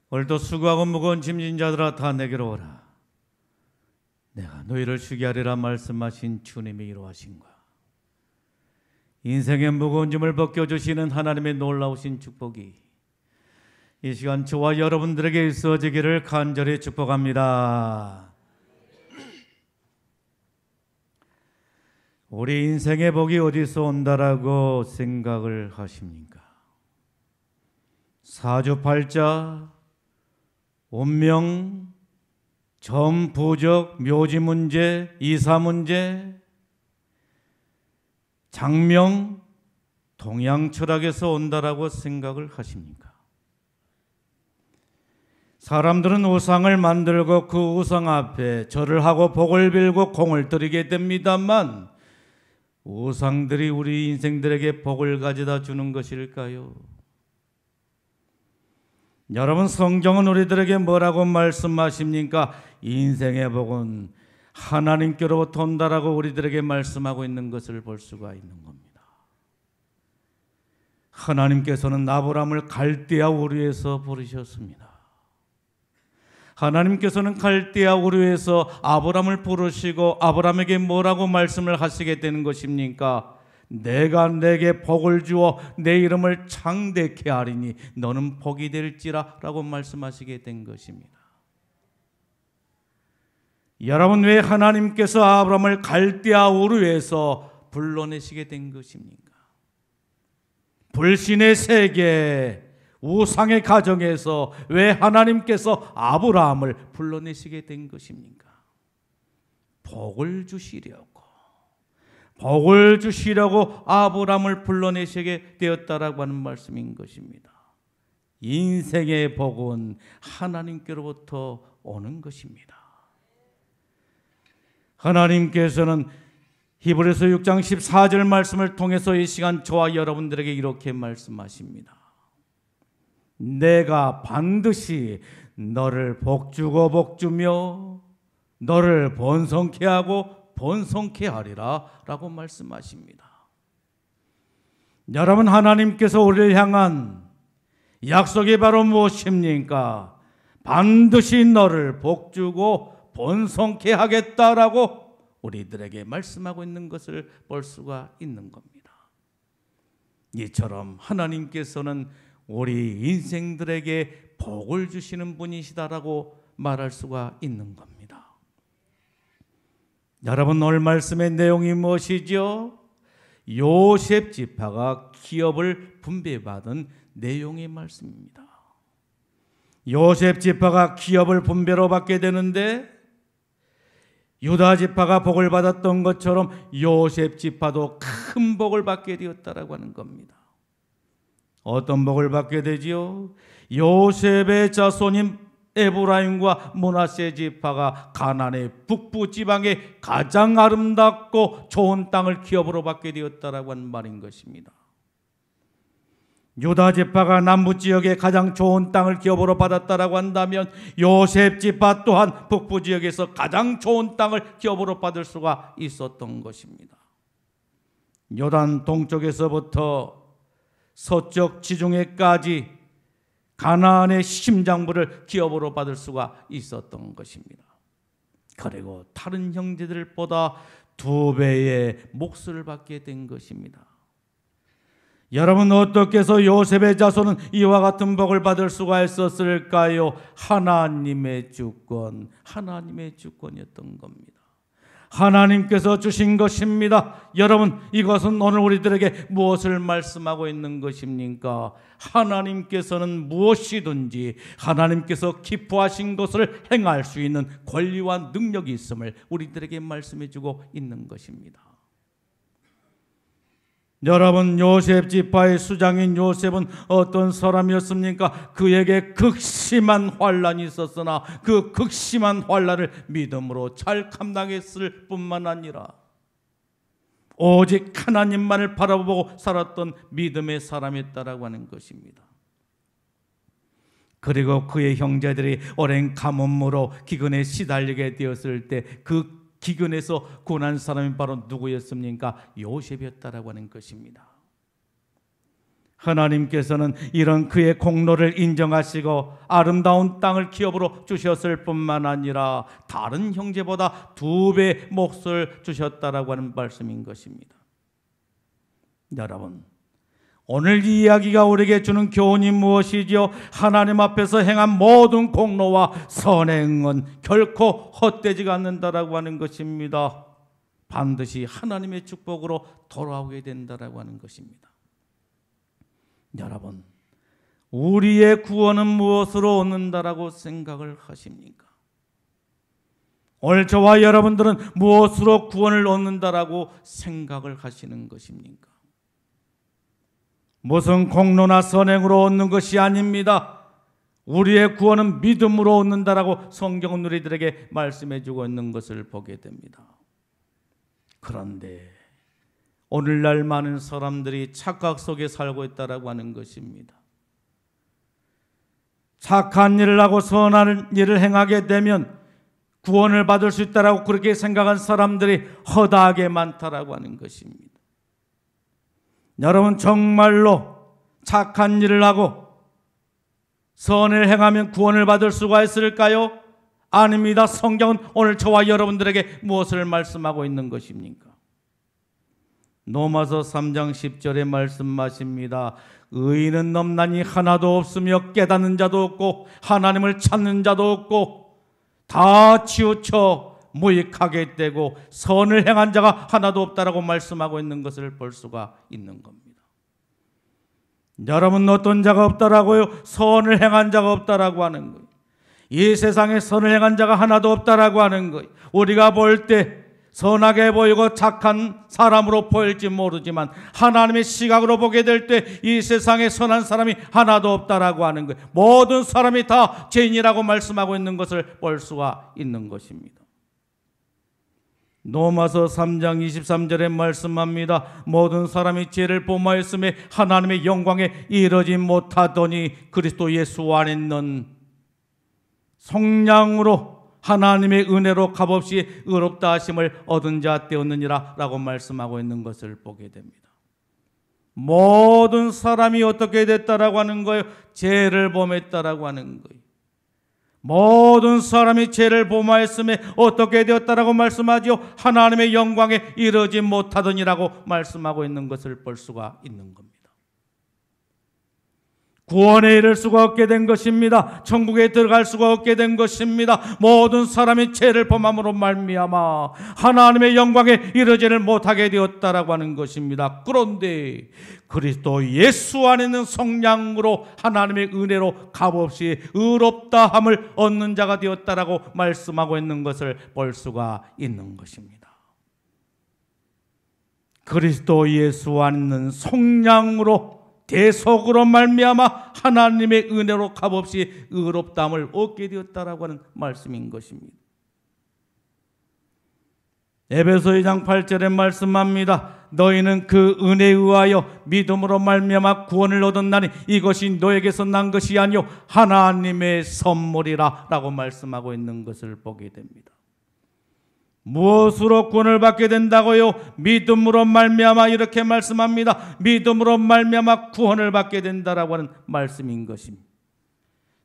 오늘도 수고하고 무거운 짐진 자들아 다 내게로 오라. 내가 너희를 쉬게 하리라 말씀하신 주님의 이로하신 것, 인생의 무거운 짐을 벗겨주시는 하나님의 놀라우신 축복이 이 시간 저와 여러분들에게 있어지기를 간절히 축복합니다. 우리 인생의 복이 어디서 온다라고 생각을 하십니까? 사주팔자, 운명, 점, 부적, 묘지 문제, 이사 문제, 장명, 동양 철학에서 온다라고 생각을 하십니까? 사람들은 우상을 만들고 그 우상 앞에 절을 하고 복을 빌고 공을 들이게 됩니다만, 우상들이 우리 인생들에게 복을 가져다 주는 것일까요? 여러분, 성경은 우리들에게 뭐라고 말씀하십니까? 인생의 복은 하나님께로부터 온다라고 우리들에게 말씀하고 있는 것을 볼 수가 있는 겁니다. 하나님께서는 아브라함을 갈대아 우르에서 부르셨습니다. 하나님께서는 갈대아 우르에서 아브라함을 부르시고 아브라함에게 뭐라고 말씀을 하시게 되는 것입니까? 내가 내게 복을 주어 내 이름을 창대케 하리니 너는 복이 될지라 라고 말씀하시게 된 것입니다. 여러분, 왜 하나님께서 아브라함을 갈대아 우르에서 불러내시게 된 것입니까? 불신의 세계, 우상의 가정에서 왜 하나님께서 아브라함을 불러내시게 된 것입니까? 복을 주시려고 아브라함을 불러내시게 되었다라고 하는 말씀인 것입니다. 인생의 복은 하나님께로부터 오는 것입니다. 하나님께서는 히브리서 6장 14절 말씀을 통해서 이 시간 저와 여러분들에게 이렇게 말씀하십니다. 내가 반드시 너를 복주고 복주며 너를 번성케 하고 번성케 하리라 라고 말씀하십니다. 여러분, 하나님께서 우리를 향한 약속이 바로 무엇입니까? 반드시 너를 복주고 번성케 하겠다라고 우리들에게 말씀하고 있는 것을 볼 수가 있는 겁니다. 이처럼 하나님께서는 우리 인생들에게 복을 주시는 분이시다라고 말할 수가 있는 겁니다. 여러분, 오늘 말씀의 내용이 무엇이죠? 요셉 지파가 기업을 분배받은 내용의 말씀입니다. 요셉 지파가 기업을 분배로 받게 되는데 유다 지파가 복을 받았던 것처럼 요셉 지파도 큰 복을 받게 되었다라고 하는 겁니다. 어떤 복을 받게 되지요? 요셉의 자손인 에브라임과 므낫세 지파가 가나안의 북부 지방에 가장 아름답고 좋은 땅을 기업으로 받게 되었다라고 하는 말인 것입니다. 유다 지파가 남부 지역에 가장 좋은 땅을 기업으로 받았다라고 한다면 요셉 지파 또한 북부 지역에서 가장 좋은 땅을 기업으로 받을 수가 있었던 것입니다. 요단 동쪽에서부터 서쪽 지중해까지 가나안의 심장부를 기업으로 받을 수가 있었던 것입니다. 그리고 다른 형제들보다 2배의 몫을 받게 된 것입니다. 여러분, 어떻게 해서 요셉의 자손은 이와 같은 복을 받을 수가 있었을까요? 하나님의 주권, 하나님의 주권이었던 겁니다. 하나님께서 주신 것입니다. 여러분, 이것은 오늘 우리들에게 무엇을 말씀하고 있는 것입니까? 하나님께서는 무엇이든지 하나님께서 기뻐하신 것을 행할 수 있는 권리와 능력이 있음을 우리들에게 말씀해 주고 있는 것입니다. 여러분, 요셉 지파의 수장인 요셉은 어떤 사람이었습니까? 그에게 극심한 환난이 있었으나 그 극심한 환난을 믿음으로 잘 감당했을 뿐만 아니라 오직 하나님만을 바라보고 살았던 믿음의 사람이었다라고 하는 것입니다. 그리고 그의 형제들이 오랜 가뭄으로 기근에 시달리게 되었을 때 그 기근에서 구원한 사람이 바로 누구였습니까? 요셉이었다라고 하는 것입니다. 하나님께서는 이런 그의 공로를 인정하시고 아름다운 땅을 기업으로 주셨을 뿐만 아니라 다른 형제보다 2배 몫을 주셨다라고 하는 말씀인 것입니다. 여러분, 오늘 이 이야기가 우리에게 주는 교훈이 무엇이죠? 하나님 앞에서 행한 모든 공로와 선행은 결코 헛되지가 않는다라고 하는 것입니다. 반드시 하나님의 축복으로 돌아오게 된다라고 하는 것입니다. 여러분, 우리의 구원은 무엇으로 얻는다라고 생각을 하십니까? 오늘 저와 여러분들은 무엇으로 구원을 얻는다라고 생각을 하시는 것입니까? 무슨 공로나 선행으로 얻는 것이 아닙니다. 우리의 구원은 믿음으로 얻는다라고 성경은 우리들에게 말씀해주고 있는 것을 보게 됩니다. 그런데 오늘날 많은 사람들이 착각 속에 살고 있다라고 하는 것입니다. 착한 일을 하고 선한 일을 행하게 되면 구원을 받을 수 있다라고 그렇게 생각한 사람들이 허다하게 많다라고 하는 것입니다. 여러분, 정말로 착한 일을 하고 선을 행하면 구원을 받을 수가 있을까요? 아닙니다. 성경은 오늘 저와 여러분들에게 무엇을 말씀하고 있는 것입니까? 로마서 3장 10절에 말씀하십니다. 의인은 넘나니 하나도 없으며 깨닫는 자도 없고 하나님을 찾는 자도 없고 다 치우쳐 무익하게 되고 선을 행한 자가 하나도 없다라고 말씀하고 있는 것을 볼 수가 있는 겁니다. 여러분, 어떤 자가 없다라고요? 선을 행한 자가 없다라고 하는 거예요. 이 세상에 선을 행한 자가 하나도 없다라고 하는 거예요. 우리가 볼 때 선하게 보이고 착한 사람으로 보일지 모르지만 하나님의 시각으로 보게 될 때 이 세상에 선한 사람이 하나도 없다라고 하는 거예요. 모든 사람이 다 죄인이라고 말씀하고 있는 것을 볼 수가 있는 것입니다. 로마서 3장 23절에 말씀합니다. 모든 사람이 죄를 범하였음에 하나님의 영광에 이르지 못하더니 그리스도 예수 안에 있는 성량으로 하나님의 은혜로 값없이 의롭다 하심을 얻은 자 되었느니라 라고 말씀하고 있는 것을 보게 됩니다. 모든 사람이 어떻게 됐다라고 하는 거예요? 죄를 범했다라고 하는 거예요. 모든 사람이 죄를 범하였음에 어떻게 되었다라고 말씀하지요? 하나님의 영광에 이르지 못하더니라고 말씀하고 있는 것을 볼 수가 있는 겁니다. 구원에 이를 수가 없게 된 것입니다. 천국에 들어갈 수가 없게 된 것입니다. 모든 사람이 죄를 범함으로 말미암아 하나님의 영광에 이르지를 못하게 되었다라고 하는 것입니다. 그런데 그리스도 예수 안에 있는 성량으로 하나님의 은혜로 값없이 의롭다함을 얻는 자가 되었다라고 말씀하고 있는 것을 볼 수가 있는 것입니다. 그리스도 예수 안에 있는 성량으로 대속으로 말미암아 하나님의 은혜로 값없이 의롭다함을 얻게 되었다라고 하는 말씀인 것입니다. 에베소 2장 8절에 말씀합니다. 너희는 그 은혜에 의하여 믿음으로 말미암아 구원을 얻었나니 이것이 너에게서 난 것이 아니요 하나님의 선물이라 라고 말씀하고 있는 것을 보게 됩니다. 무엇으로 구원을 받게 된다고요? 믿음으로 말미암아 이렇게 말씀합니다. 믿음으로 말미암아 구원을 받게 된다라고 하는 말씀인 것입니다.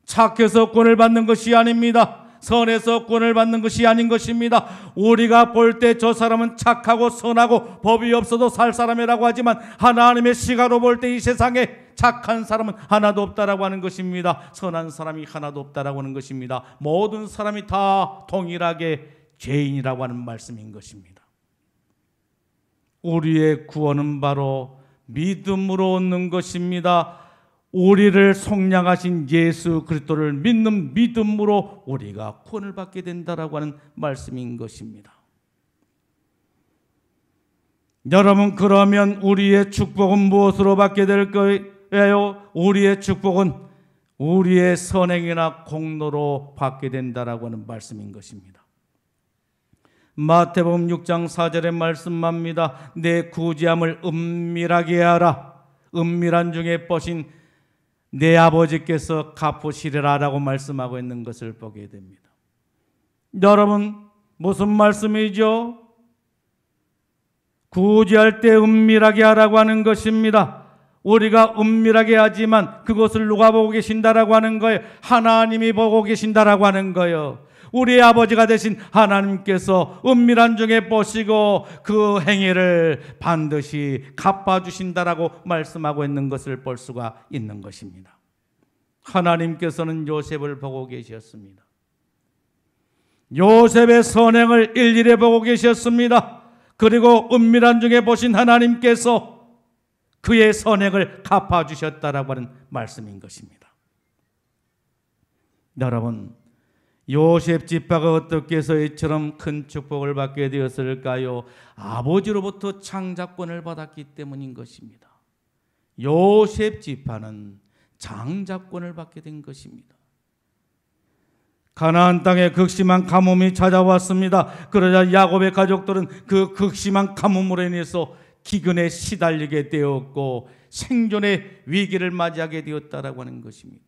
착해서 구원을 받는 것이 아닙니다. 선해서 구원을 받는 것이 아닌 것입니다. 우리가 볼 때 저 사람은 착하고 선하고 법이 없어도 살 사람이라고 하지만 하나님의 시각으로 볼 때 이 세상에 착한 사람은 하나도 없다라고 하는 것입니다. 선한 사람이 하나도 없다라고 하는 것입니다. 모든 사람이 다 동일하게 죄인이라고 하는 말씀인 것입니다. 우리의 구원은 바로 믿음으로 얻는 것입니다. 우리를 속량하신 예수 그리스도를 믿는 믿음으로 우리가 구원을 받게 된다라고 하는 말씀인 것입니다. 여러분, 그러면 우리의 축복은 무엇으로 받게 될 거예요? 우리의 축복은 우리의 선행이나 공로로 받게 된다라고 하는 말씀인 것입니다. 마태복음 6장 4절에 말씀합니다. 내 구제함을 은밀하게 하라. 은밀한 중에 보신 내 아버지께서 갚으시리라 라고 말씀하고 있는 것을 보게 됩니다. 여러분, 무슨 말씀이죠? 구제할 때 은밀하게 하라고 하는 것입니다. 우리가 은밀하게 하지만 그것을 누가 보고 계신다라고 하는 거예요? 하나님이 보고 계신다라고 하는 거예요. 우리의 아버지가 되신 하나님께서 은밀한 중에 보시고 그 행위를 반드시 갚아주신다라고 말씀하고 있는 것을 볼 수가 있는 것입니다. 하나님께서는 요셉을 보고 계셨습니다. 요셉의 선행을 일일이 보고 계셨습니다. 그리고 은밀한 중에 보신 하나님께서 그의 선행을 갚아주셨다라고 하는 말씀인 것입니다. 여러분, 요셉 지파가 어떻게 해서 이처럼 큰 축복을 받게 되었을까요? 아버지로부터 장자권을 받았기 때문인 것입니다. 요셉 지파는 장자권을 받게 된 것입니다. 가나안 땅에 극심한 가뭄이 찾아왔습니다. 그러자 야곱의 가족들은 그 극심한 가뭄으로 인해서 기근에 시달리게 되었고 생존의 위기를 맞이하게 되었다라고 하는 것입니다.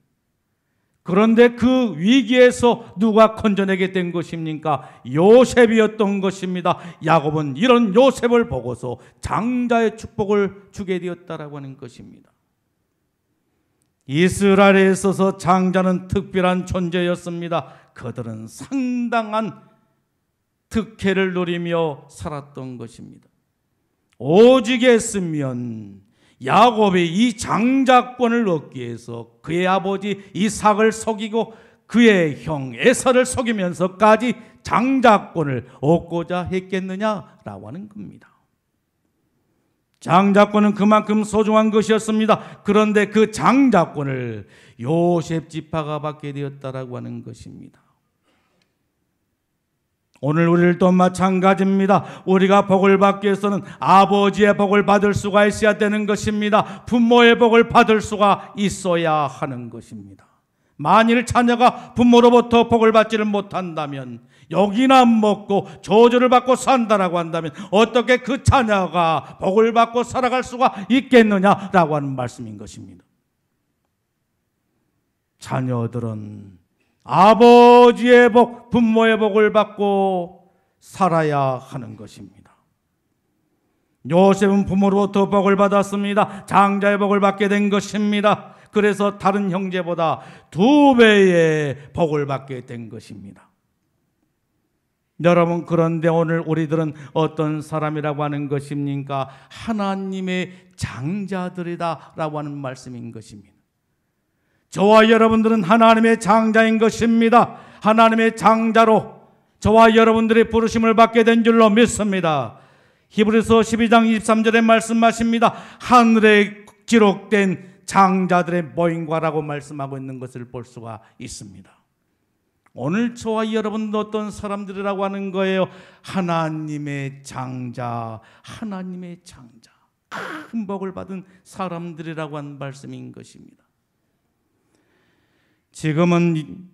그런데 그 위기에서 누가 건져내게 된 것입니까? 요셉이었던 것입니다. 야곱은 이런 요셉을 보고서 장자의 축복을 주게 되었다라고 하는 것입니다. 이스라엘에 있어서 장자는 특별한 존재였습니다. 그들은 상당한 특혜를 누리며 살았던 것입니다. 오직 했으면 야곱이 이 장자권을 얻기 위해서 그의 아버지 이삭을 속이고 그의 형 에사를 속이면서까지 장자권을 얻고자 했겠느냐라고 하는 겁니다. 장자권은 그만큼 소중한 것이었습니다. 그런데 그 장자권을 요셉 지파가 받게 되었다라고 하는 것입니다. 오늘 우리도 마찬가지입니다. 우리가 복을 받기 위해서는 아버지의 복을 받을 수가 있어야 되는 것입니다. 부모의 복을 받을 수가 있어야 하는 것입니다. 만일 자녀가 부모로부터 복을 받지를 못한다면, 여기나 먹고 저주를 받고 산다라고 한다면 어떻게 그 자녀가 복을 받고 살아갈 수가 있겠느냐라고 하는 말씀인 것입니다. 자녀들은 아버지의 복, 부모의 복을 받고 살아야 하는 것입니다. 요셉은 부모로부터 복을 받았습니다. 장자의 복을 받게 된 것입니다. 그래서 다른 형제보다 2배의 복을 받게 된 것입니다. 여러분, 그런데 오늘 우리들은 어떤 사람이라고 하는 것입니까? 하나님의 장자들이다라고 하는 말씀인 것입니다. 저와 여러분들은 하나님의 장자인 것입니다. 하나님의 장자로 저와 여러분들의 부르심을 받게 된 줄로 믿습니다. 히브리서 12장 23절에 말씀하십니다. 하늘에 기록된 장자들의 모임과라고 말씀하고 있는 것을 볼 수가 있습니다. 오늘 저와 여러분도 어떤 사람들이라고 하는 거예요? 하나님의 장자, 하나님의 장자, 큰 복을 받은 사람들이라고 하는 말씀인 것입니다. 지금은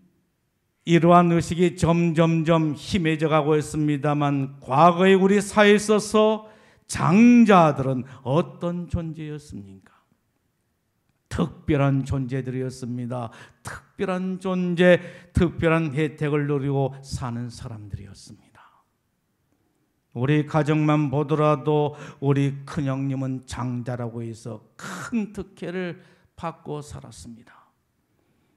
이러한 의식이 점점점 희미해져 가고 있습니다만, 과거에 우리 사회에 있어서 장자들은 어떤 존재였습니까? 특별한 존재들이었습니다. 특별한 존재, 특별한 혜택을 누리고 사는 사람들이었습니다. 우리 가정만 보더라도 우리 큰형님은 장자라고 해서 큰 특혜를 받고 살았습니다.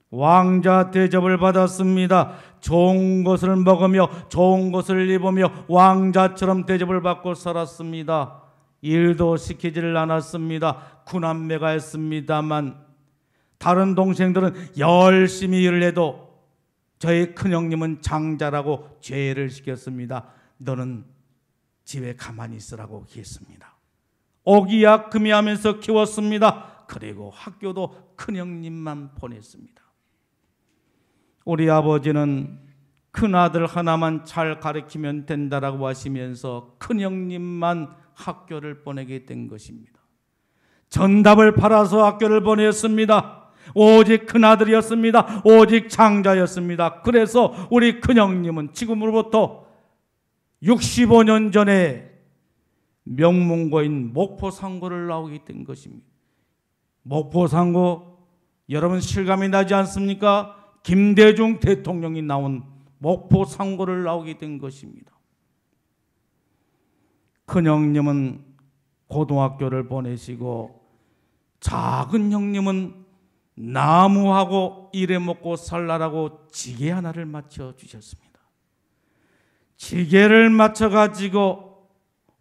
왕자 대접을 받았습니다. 좋은 것을 먹으며 좋은 것을 입으며 왕자처럼 대접을 받고 살았습니다. 일도 시키지를 않았습니다. 구남매가 했습니다만 다른 동생들은 열심히 일을 해도 저희 큰형님은 장자라고 죄를 시켰습니다. 너는 집에 가만히 있으라고 했습니다. 오기야금이하면서 키웠습니다. 그리고 학교도 큰형님만 보냈습니다. 우리 아버지는 큰아들 하나만 잘 가르치면 된다라고 하시면서 큰형님만 학교를 보내게 된 것입니다. 전답을 팔아서 학교를 보냈습니다. 오직 큰아들이었습니다. 오직 장자였습니다. 그래서 우리 큰형님은 지금으로부터 65년 전에 명문고인 목포상고를 나오게 된 것입니다. 목포상고, 여러분 실감이 나지 않습니까? 김대중 대통령이 나온 목포상고를 나오게 된 것입니다. 큰형님은 고등학교를 보내시고 작은 형님은 나무하고 일해 먹고 살라라고 지게 하나를 맞춰 주셨습니다. 지게를 맞춰 가지고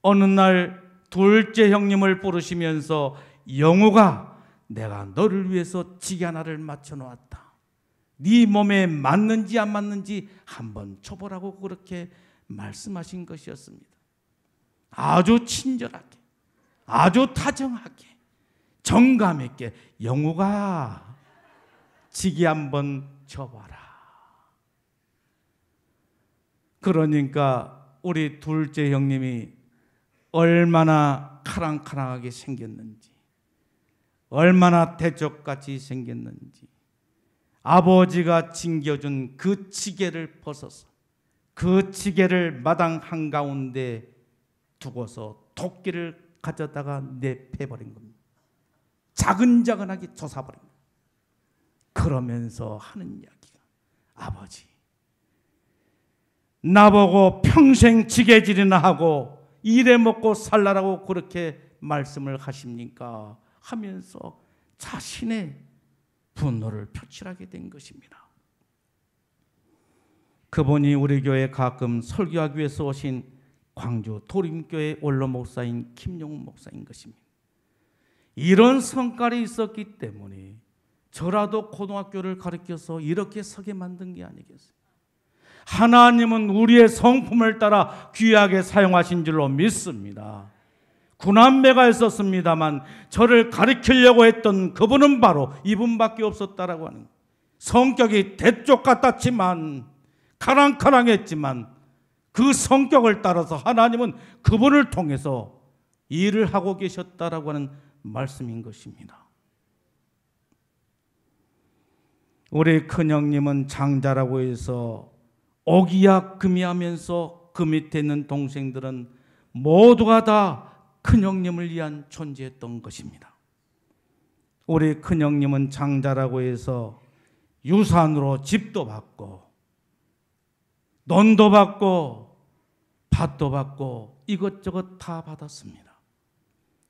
어느 날 둘째 형님을 부르시면서 영우가 내가 너를 위해서 지게 하나를 맞춰 놓았다. 네 몸에 맞는지 안 맞는지 한번 쳐보라고 그렇게 말씀하신 것이었습니다. 아주 친절하게, 아주 다정하게, 정감 있게 영우가 지게 한번 쳐봐라. 그러니까 우리 둘째 형님이 얼마나 카랑카랑하게 생겼는지, 얼마나 대적같이 생겼는지, 아버지가 징겨준 그 지게를 벗어서 그 지게를 마당 한가운데 두고서 도끼를 가져다가 내패버린 겁니다. 자근자근하게 솟아버린 겁니다. 그러면서 하는 이야기가 아버지, 나보고 평생 지게질이나 하고 일해 먹고 살라라고 그렇게 말씀을 하십니까? 하면서 자신의 분노를 표출하게 된 것입니다. 그분이 우리 교회에 가끔 설교하기 위해서 오신 광주 도림교회 원로 목사인 김용훈 목사인 것입니다. 이런 성깔이 있었기 때문에 저라도 고등학교를 가르쳐서 이렇게 서게 만든 게 아니겠어요? 하나님은 우리의 성품을 따라 귀하게 사용하신 줄로 믿습니다. 구남매가 있었습니다만 저를 가르치려고 했던 그분은 바로 이분밖에 없었다라고 하는 거예요. 성격이 대쪽 같았지만 카랑카랑했지만 그 성격을 따라서 하나님은 그분을 통해서 일을 하고 계셨다라고 하는 말씀인 것입니다. 우리 큰형님은 장자라고 해서 오기야 금이하면서 그 밑에 있는 동생들은 모두가 다 큰형님을 위한 존재였던 것입니다. 우리 큰형님은 장자라고 해서 유산으로 집도 받고 논도 받고 밭도 받고 이것저것 다 받았습니다.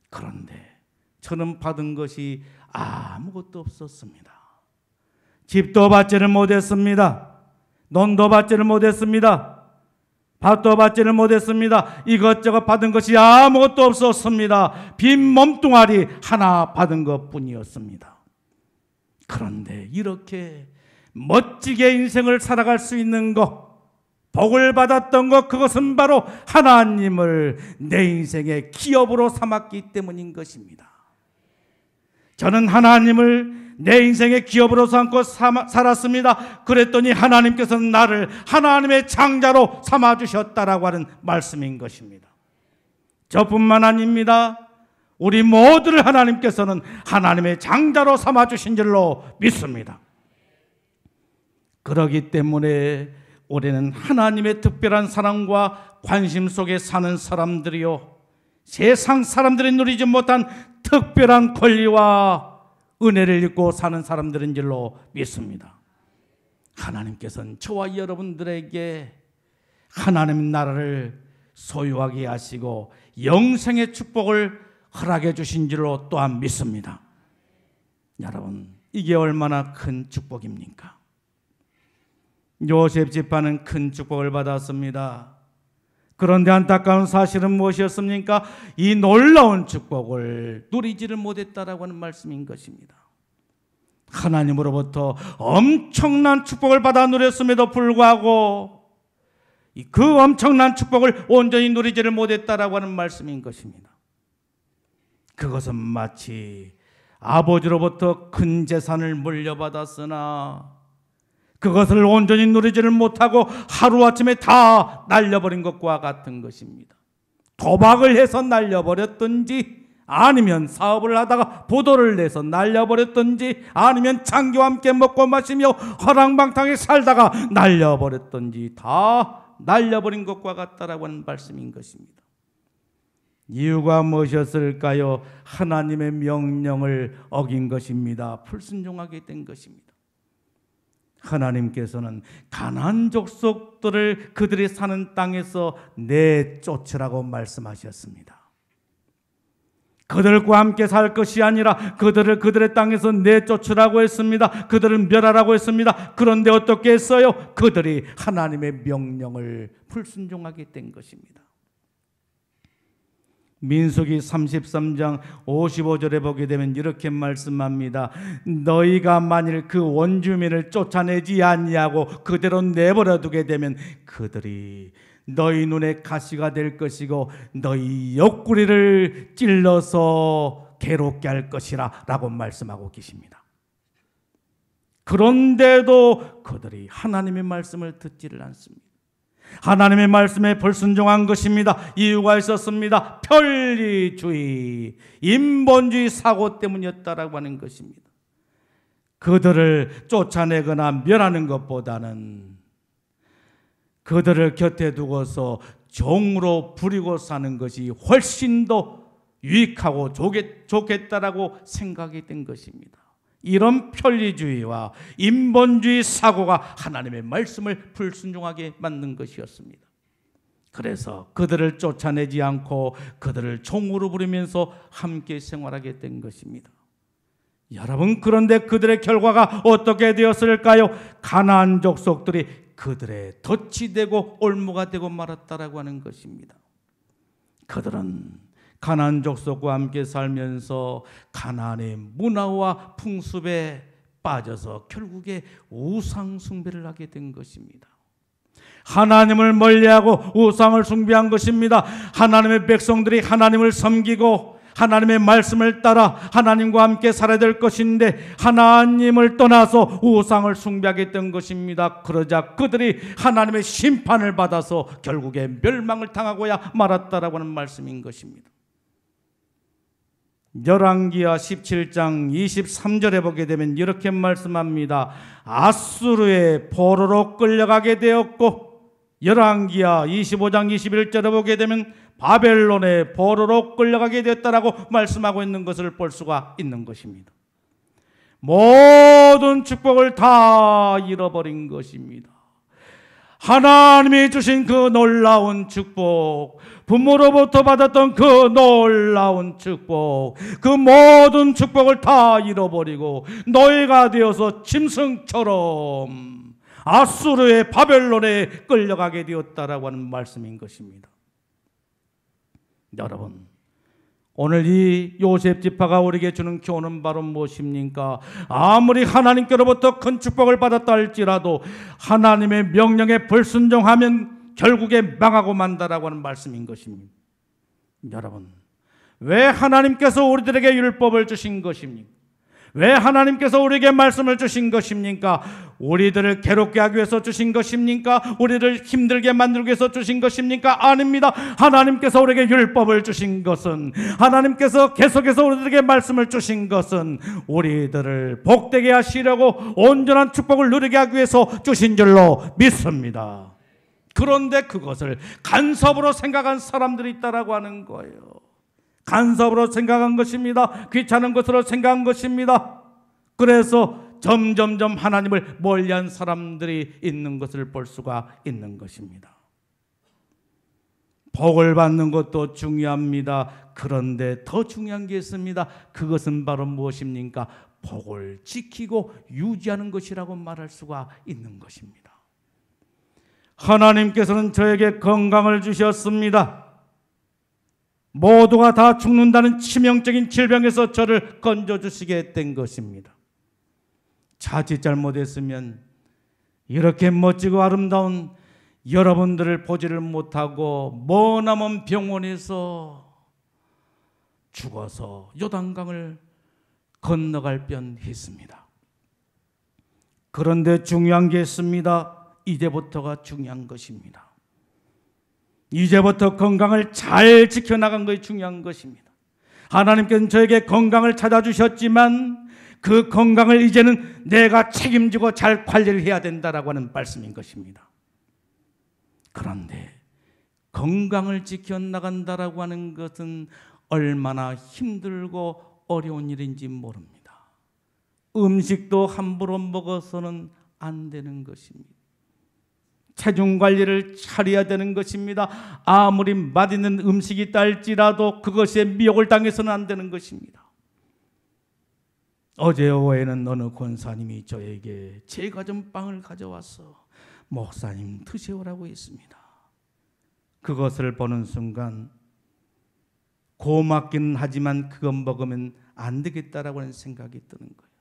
그런데 저는 받은 것이 아무것도 없었습니다. 집도 받지를 못했습니다. 논도 받지를 못했습니다. 밭도 받지를 못했습니다. 이것저것 받은 것이 아무것도 없었습니다. 빈 몸뚱아리 하나 받은 것뿐이었습니다. 그런데 이렇게 멋지게 인생을 살아갈 수 있는 것, 복을 받았던 것, 그것은 바로 하나님을 내 인생의 기업으로 삼았기 때문인 것입니다. 저는 하나님을 내 인생의 기업으로 삼고 살았습니다. 그랬더니 하나님께서는 나를 하나님의 장자로 삼아주셨다라고 하는 말씀인 것입니다. 저뿐만 아닙니다. 우리 모두를 하나님께서는 하나님의 장자로 삼아주신 줄로 믿습니다. 그렇기 때문에 우리는 하나님의 특별한 사랑과 관심 속에 사는 사람들이요, 세상 사람들이 누리지 못한 특별한 권리와 은혜를 입고 사는 사람들인 줄로 믿습니다. 하나님께서는 저와 여러분들에게 하나님 나라를 소유하게 하시고 영생의 축복을 허락해 주신 줄로 또한 믿습니다. 여러분, 이게 얼마나 큰 축복입니까? 요셉 지파는 큰 축복을 받았습니다. 그런데 안타까운 사실은 무엇이었습니까? 이 놀라운 축복을 누리지를 못했다라고 하는 말씀인 것입니다. 하나님으로부터 엄청난 축복을 받아 누렸음에도 불구하고 그 엄청난 축복을 온전히 누리지를 못했다라고 하는 말씀인 것입니다. 그것은 마치 아버지로부터 큰 재산을 물려받았으나 그것을 온전히 누리지를 못하고 하루아침에 다 날려버린 것과 같은 것입니다. 도박을 해서 날려버렸든지, 아니면 사업을 하다가 부도를 내서 날려버렸든지, 아니면 장기와 함께 먹고 마시며 허랑방탕하게 살다가 날려버렸든지 다 날려버린 것과 같다라고 하는 말씀인 것입니다. 이유가 무엇이었을까요? 하나님의 명령을 어긴 것입니다. 불순종하게 된 것입니다. 하나님께서는 가나안 족속들을 그들이 사는 땅에서 내쫓으라고 말씀하셨습니다. 그들과 함께 살 것이 아니라 그들을 그들의 땅에서 내쫓으라고 했습니다. 그들을 멸하라고 했습니다. 그런데 어떻게 했어요? 그들이 하나님의 명령을 불순종하게 된 것입니다. 민수기 33장 55절에 보게 되면 이렇게 말씀합니다. 너희가 만일 그 원주민을 쫓아내지 아니하고 그대로 내버려 두게 되면 그들이 너희 눈에 가시가 될 것이고 너희 옆구리를 찔러서 괴롭게 할 것이라 라고 말씀하고 계십니다. 그런데도 그들이 하나님의 말씀을 듣지를 않습니다. 하나님의 말씀에 불순종한 것입니다. 이유가 있었습니다. 편리주의, 인본주의 사고 때문이었다라고 하는 것입니다. 그들을 쫓아내거나 멸하는 것보다는 그들을 곁에 두고서 종으로 부리고 사는 것이 훨씬 더 유익하고 좋겠다라고 생각이 된 것입니다. 이런 편리주의와 인본주의 사고가 하나님의 말씀을 불순종하게 만든 것이었습니다. 그래서 그들을 쫓아내지 않고 그들을 종으로 부리면서 함께 생활하게 된 것입니다. 여러분, 그런데 그들의 결과가 어떻게 되었을까요? 가나안 족속들이 그들의 덫이 되고 올무가 되고 말았다라고 하는 것입니다. 그들은 가나안 족속과 함께 살면서 가나안의 문화와 풍습에 빠져서 결국에 우상 숭배를 하게 된 것입니다. 하나님을 멀리하고 우상을 숭배한 것입니다. 하나님의 백성들이 하나님을 섬기고 하나님의 말씀을 따라 하나님과 함께 살아야 될 것인데 하나님을 떠나서 우상을 숭배하게 된 것입니다. 그러자 그들이 하나님의 심판을 받아서 결국에 멸망을 당하고야 말았다라고 하는 말씀인 것입니다. 열왕기하 17장 23절에 보게 되면 이렇게 말씀합니다. 아수르의 포로로 끌려가게 되었고, 열왕기하 25장 21절에 보게 되면 바벨론의 포로로 끌려가게 되었다라고 말씀하고 있는 것을 볼 수가 있는 것입니다. 모든 축복을 다 잃어버린 것입니다. 하나님이 주신 그 놀라운 축복, 부모로부터 받았던 그 놀라운 축복, 그 모든 축복을 다 잃어버리고 노예가 되어서 짐승처럼 아수르의 바벨론에 끌려가게 되었다라고 하는 말씀인 것입니다. 여러분, 오늘 이 요셉 지파가 우리에게 주는 교훈은 바로 무엇입니까? 아무리 하나님께로부터 큰 축복을 받았다 할지라도 하나님의 명령에 불순종하면 결국에 망하고 만다라고 하는 말씀인 것입니다. 여러분, 왜 하나님께서 우리들에게 율법을 주신 것입니까? 왜 하나님께서 우리에게 말씀을 주신 것입니까? 우리들을 괴롭게 하기 위해서 주신 것입니까? 우리를 힘들게 만들기 위해서 주신 것입니까? 아닙니다. 하나님께서 우리에게 율법을 주신 것은, 하나님께서 계속해서 우리들에게 말씀을 주신 것은 우리들을 복되게 하시려고 온전한 축복을 누리게 하기 위해서 주신 줄로 믿습니다. 그런데 그것을 간섭으로 생각한 사람들이 있다라고 하는 거예요. 간섭으로 생각한 것입니다. 귀찮은 것으로 생각한 것입니다. 그래서 점점점 하나님을 멀리한 사람들이 있는 것을 볼 수가 있는 것입니다. 복을 받는 것도 중요합니다. 그런데 더 중요한 게 있습니다. 그것은 바로 무엇입니까? 복을 지키고 유지하는 것이라고 말할 수가 있는 것입니다. 하나님께서는 저에게 건강을 주셨습니다. 모두가 다 죽는다는 치명적인 질병에서 저를 건져주시게 된 것입니다. 자칫 잘못했으면 이렇게 멋지고 아름다운 여러분들을 보지를 못하고 머나먼 병원에서 죽어서 요단강을 건너갈 뻔했습니다. 그런데 중요한 게 있습니다. 이제부터가 중요한 것입니다. 이제부터 건강을 잘 지켜나간 것이 중요한 것입니다. 하나님께서는 저에게 건강을 찾아주셨지만 그 건강을 이제는 내가 책임지고 잘 관리를 해야 된다라고 하는 말씀인 것입니다. 그런데 건강을 지켜나간다라고 하는 것은 얼마나 힘들고 어려운 일인지 모릅니다. 음식도 함부로 먹어서는 안 되는 것입니다. 체중 관리를 차려야 되는 것입니다. 아무리 맛있는 음식이 있다 할지라도 그것에 미혹을 당해서는 안 되는 것입니다. 어제 오후에는 어느 권사님이 저에게 제가 좀 빵을 가져와서 목사님 드세요라고 했습니다. 그것을 보는 순간 고맙기는 하지만 그것 먹으면 안 되겠다라고 하는 생각이 드는 거예요.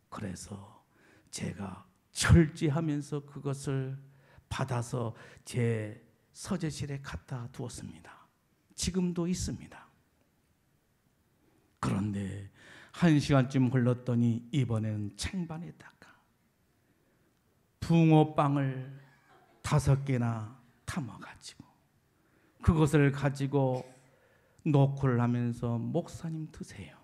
그래서 제가 철지하면서 그것을 받아서 제 서재실에 갖다 두었습니다. 지금도 있습니다. 그런데 1시간쯤 흘렀더니 이번에는 챙반에다가 붕어빵을 5개나 담아가지고 그것을 가지고 노크를 하면서 목사님 드세요.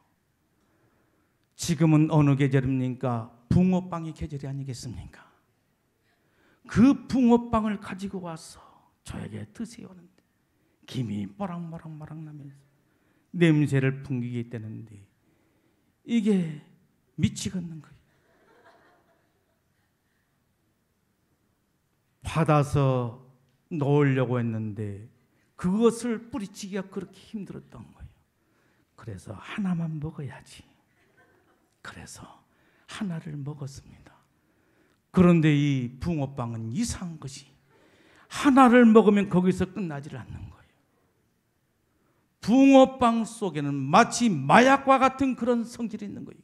지금은 어느 계절입니까? 붕어빵이 계절이 아니겠습니까? 그 붕어빵을 가지고 와서 저에게 드세요 하는데 김이 모락모락 나면서 냄새를 풍기게 되는데 이게 미치겠는 거예요. 받아서 넣으려고 했는데 그것을 뿌리치기가 그렇게 힘들었던 거예요. 그래서 하나만 먹어야지. 그래서 하나를 먹었습니다. 그런데 이 붕어빵은 이상한 것이 하나를 먹으면 거기서 끝나질 않는 거예요. 붕어빵 속에는 마치 마약과 같은 그런 성질이 있는 거예요.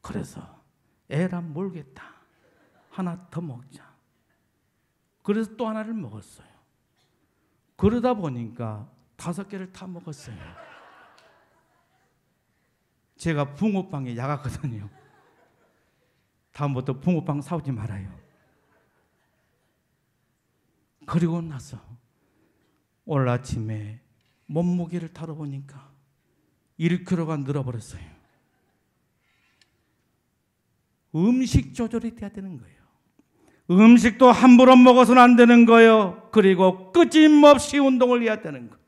그래서 에라 모르겠다. 하나 더 먹자. 그래서 또 하나를 먹었어요. 그러다 보니까 5개를 다 먹었어요. 제가 붕어빵에 약하거든요. 다음부터 붕어빵 사오지 말아요. 그리고 나서 오늘 아침에 몸무게를 타러 보니까 1kg가 늘어버렸어요. 음식 조절이 돼야 되는 거예요. 음식도 함부로 먹어서는 안 되는 거예요. 그리고 끊임없이 운동을 해야 되는 거예요.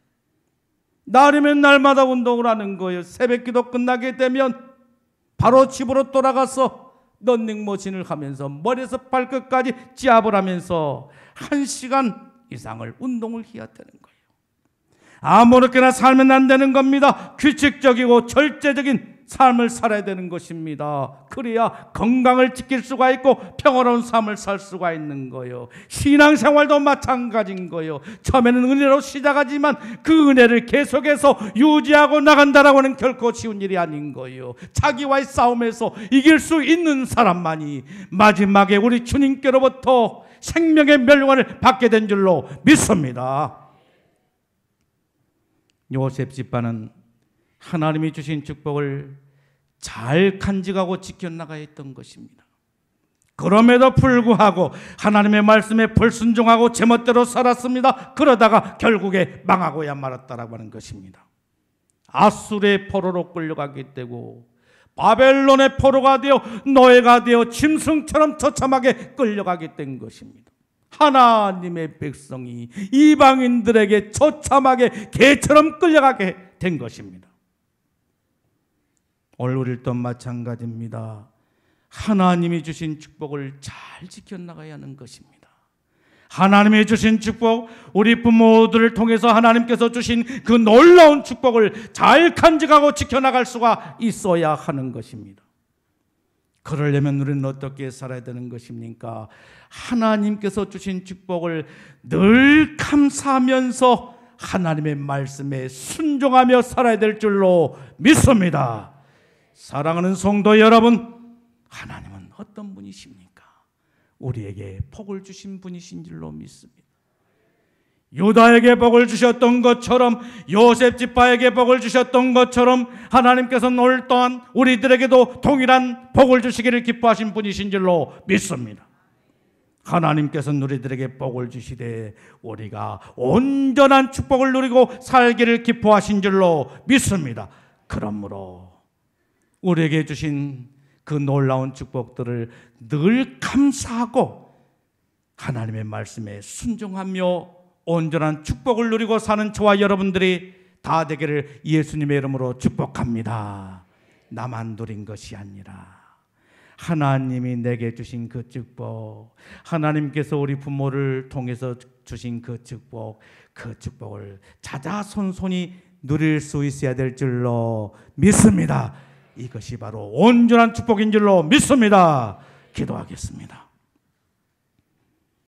날이면 날마다 운동을 하는 거예요. 새벽기도 끝나게 되면 바로 집으로 돌아가서 런닝머신을 하면서 머리에서 발끝까지 지압을 하면서 1시간 이상을 운동을 해야 되는 거예요. 아무렇게나 살면 안 되는 겁니다. 규칙적이고 절제적인 삶을 살아야 되는 것입니다. 그래야 건강을 지킬 수가 있고 평화로운 삶을 살 수가 있는 거예요. 신앙생활도 마찬가지인 거예요. 처음에는 은혜로 시작하지만 그 은혜를 계속해서 유지하고 나간다라고 하는 결코 쉬운 일이 아닌 거예요. 자기와의 싸움에서 이길 수 있는 사람만이 마지막에 우리 주님께로부터 생명의 멸류관을 받게 된 줄로 믿습니다. 요셉 집안은 하나님이 주신 축복을 잘 간직하고 지켜나가야 했던 것입니다. 그럼에도 불구하고 하나님의 말씀에 불순종하고 제멋대로 살았습니다. 그러다가 결국에 망하고야 말았다라고 하는 것입니다. 아수르의 포로로 끌려가게 되고 바벨론의 포로가 되어 노예가 되어 짐승처럼 처참하게 끌려가게 된 것입니다. 하나님의 백성이 이방인들에게 처참하게 개처럼 끌려가게 된 것입니다. 오늘 우리 또한 마찬가지입니다. 하나님이 주신 축복을 잘 지켜나가야 하는 것입니다. 하나님이 주신 축복, 우리 부모들을 통해서 하나님께서 주신 그 놀라운 축복을 잘 간직하고 지켜나갈 수가 있어야 하는 것입니다. 그러려면 우리는 어떻게 살아야 되는 것입니까? 하나님께서 주신 축복을 늘 감사하면서 하나님의 말씀에 순종하며 살아야 될 줄로 믿습니다. 사랑하는 성도 여러분, 하나님은 어떤 분이십니까? 우리에게 복을 주신 분이신 줄로 믿습니다. 유다에게 복을 주셨던 것처럼, 요셉 지파에게 복을 주셨던 것처럼 하나님께서는 오늘 또한 우리들에게도 동일한 복을 주시기를 기뻐하신 분이신 줄로 믿습니다. 하나님께서는 우리들에게 복을 주시되 우리가 온전한 축복을 누리고 살기를 기뻐하신 줄로 믿습니다. 그러므로 우리에게 주신 그 놀라운 축복들을 늘 감사하고 하나님의 말씀에 순종하며 온전한 축복을 누리고 사는 저와 여러분들이 다 되기를 예수님의 이름으로 축복합니다. 나만 누린 것이 아니라 하나님이 내게 주신 그 축복, 하나님께서 우리 부모를 통해서 주신 그 축복을 자자손손이 누릴 수 있어야 될 줄로 믿습니다. 이것이 바로 온전한 축복인 줄로 믿습니다. 기도하겠습니다.